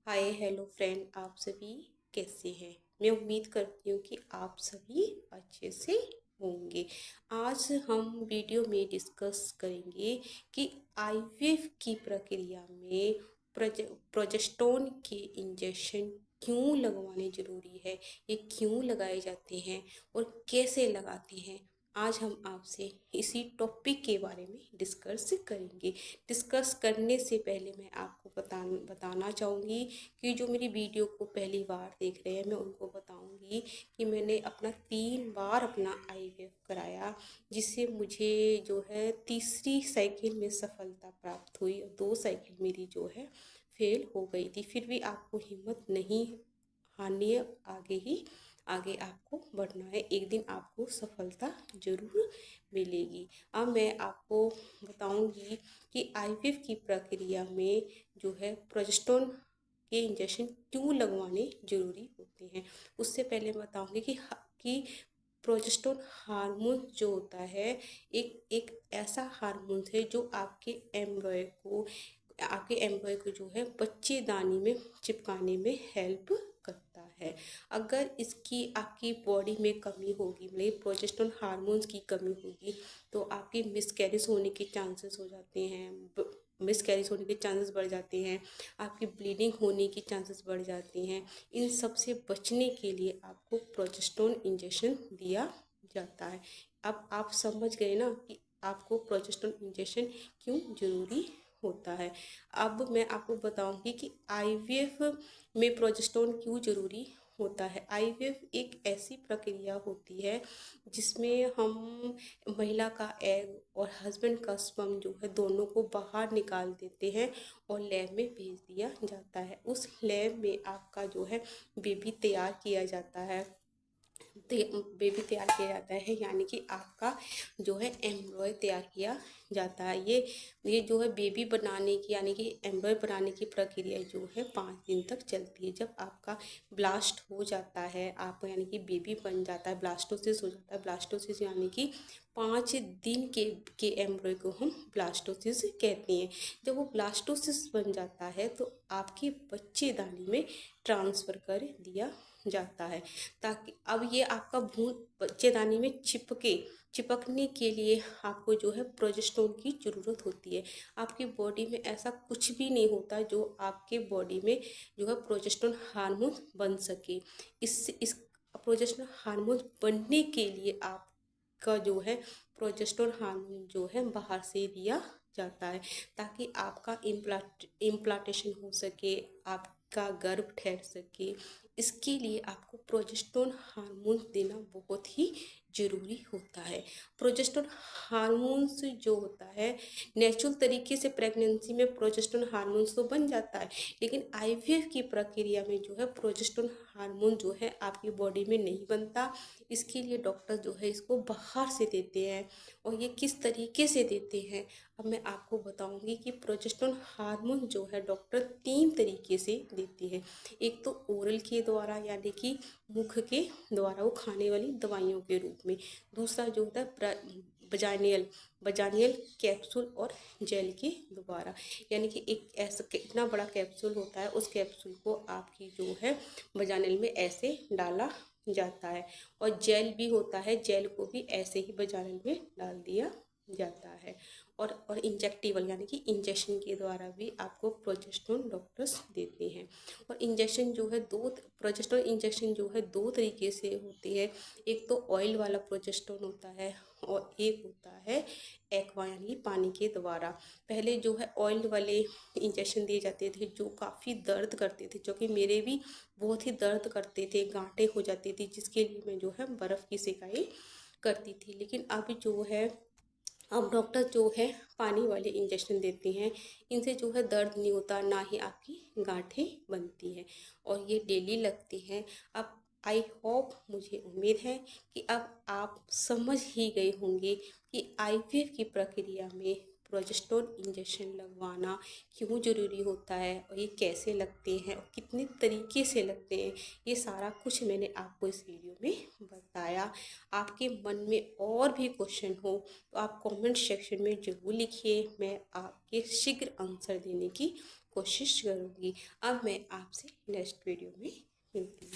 Hi hello friend, आप सभी कैसे हैं। मैं उम्मीद करती हूँ कि आप सभी अच्छे से होंगे। आज हम वीडियो में डिस्कस करेंगे कि आईवीएफ की प्रक्रिया में प्रोजेस्टेरोन के इंजेक्शन क्यों लगवाने ज़रूरी है, ये क्यों लगाए जाते हैं और कैसे लगाते हैं। आज हम आपसे इसी टॉपिक के बारे में डिस्कस करेंगे। डिस्कस करने से पहले मैं आपको बताना चाहूँगी कि जो मेरी वीडियो को पहली बार देख रहे हैं, मैं उनको बताऊँगी कि मैंने अपना 3 बार अपना आईवीएफ कराया, जिससे मुझे जो है तीसरी साइकिल में सफलता प्राप्त हुई और 2 साइकिल मेरी जो है फेल हो गई थी। फिर भी आपको हिम्मत नहीं हारनी है, आगे आपको बढ़ना है। एक दिन आपको सफलता ज़रूर मिलेगी। अब मैं आपको बताऊंगी कि आईवीएफ की प्रक्रिया में जो है प्रोजेस्टेरोन के इंजेक्शन क्यों लगवाने ज़रूरी होते हैं। उससे पहले मैं बताऊंगी कि प्रोजेस्टेरोन हार्मोन जो होता है एक एक ऐसा हार्मोन है जो आपके एम्ब्रॉय को जो है बच्चेदानी में चिपकाने में हेल्प करता है। अगर इसकी आपकी बॉडी में कमी होगी, मतलब प्रोजेस्टेरोन हार्मोन्स की कमी होगी, तो आपकी मिसकैरेज होने के चांसेस हो जाते हैं, मिसकैरेज होने के चांसेस बढ़ जाते हैं, आपकी ब्लीडिंग होने की चांसेस बढ़ जाती हैं। इन सब से बचने के लिए आपको प्रोजेस्टेरोन इंजेक्शन दिया जाता है। अब आप समझ गए ना कि आपको प्रोजेस्टेरोन इंजेक्शन क्यों ज़रूरी होता है। अब मैं आपको बताऊंगी कि आईवीएफ में प्रोजेस्टेरोन क्यों ज़रूरी होता है। आईवीएफ एक ऐसी प्रक्रिया होती है जिसमें हम महिला का एग और हस्बैंड का स्पर्म जो है दोनों को बाहर निकाल देते हैं और लैब में भेज दिया जाता है। उस लैब में आपका जो है बेबी तैयार किया जाता है, बेबी तैयार किया जाता है, यानी कि आपका जो है एम्ब्रॉय तैयार किया जाता है। ये जो है बेबी बनाने की, यानी कि एम्ब्रॉय बनाने की प्रक्रिया जो है 5 दिन तक चलती है। जब आपका ब्लास्ट हो जाता है, आप यानी कि बेबी बन जाता है, ब्लास्टोसिस हो जाता है। ब्लास्टोसिस यानी कि 5 दिन के एम्ब्रॉय को हम ब्लास्टोसिस कहते हैं। जब वो ब्लास्टोसिस बन जाता है तो आपके बच्चेदानी में ट्रांसफ़र कर दिया जाता है, ताकि अब ये आपका भ्रूण बच्चेदानी में चिपकने के लिए आपको जो है प्रोजेस्टेरोन की ज़रूरत होती है। आपकी बॉडी में ऐसा कुछ भी नहीं होता जो आपके बॉडी में जो है प्रोजेस्टेरोन हार्मोन बन सके। इस प्रोजेस्टेरोन हार्मोन बनने के लिए आपका जो है प्रोजेस्टेरोन हार्मोन जो है बाहर से दिया जाता है, ताकि आपका इम्प्लांटेशन हो सके, आपका गर्भ ठहर सके। इसके लिए आपको प्रोजेस्टेरोन हार्मोन देना बहुत ही ज़रूरी होता है। प्रोजेस्टेरोन हार्मोन्स जो होता है, नेचुरल तरीके से प्रेगनेंसी में प्रोजेस्टेरोन हार्मोन्स तो बन जाता है, लेकिन आईवीएफ की प्रक्रिया में जो है प्रोजेस्टेरोन हार्मोन जो है आपकी बॉडी में नहीं बनता। इसके लिए डॉक्टर जो है इसको बाहर से देते हैं। और ये किस तरीके से देते हैं, अब मैं आपको बताऊंगी कि प्रोजेस्टेरोन हार्मोन जो है डॉक्टर 3 तरीके से देते हैं। एक तो ओरल के द्वारा, यानी कि मुख के द्वारा, वो खाने वाली दवाइयों के रूप में। दूसरा जो होता है बजानियल कैप्सूल और जेल के द्वारा, यानी कि एक ऐसा इतना बड़ा कैप्सूल होता है, उस कैप्सूल को आपकी जो है बजानियल में ऐसे डाला जाता है। और जेल भी होता है, जेल को भी ऐसे ही बजानियल में डाल दिया जाता है। और इंजेक्टेबल, यानी कि इंजेक्शन के द्वारा भी आपको प्रोजेस्टेरोन डॉक्टर्स देते हैं। और इंजेक्शन जो है प्रोजेस्टेरोन इंजेक्शन जो है 2 तरीके से होती है। एक तो ऑयल वाला प्रोजेस्टेरोन होता है और एक होता है एक्वा, यानी पानी के द्वारा। पहले जो है ऑयल वाले इंजेक्शन दिए जाते थे जो काफ़ी दर्द करते थे, जो कि मेरे भी बहुत ही दर्द करते थे, गांठें हो जाती थी, जिसके लिए मैं जो है बर्फ़ की सेकाई करती थी। लेकिन अब जो है, अब डॉक्टर जो है पानी वाले इंजेक्शन देते हैं। इनसे जो है दर्द नहीं होता, ना ही आपकी गांठें बनती हैं, और ये डेली लगते हैं। अब आई होप, मुझे उम्मीद है कि अब आप समझ ही गए होंगे कि आईवीएफ की प्रक्रिया में प्रोजेस्टेरोन इंजेक्शन लगवाना क्यों ज़रूरी होता है, और ये कैसे लगते हैं और कितने तरीके से लगते हैं। ये सारा कुछ मैंने आपको इस वीडियो में बताया। आपके मन में और भी क्वेश्चन हो तो आप कमेंट सेक्शन में ज़रूर लिखिए, मैं आपके शीघ्र आंसर देने की कोशिश करूँगी। अब मैं आपसे नेक्स्ट वीडियो में मिलती हूँ।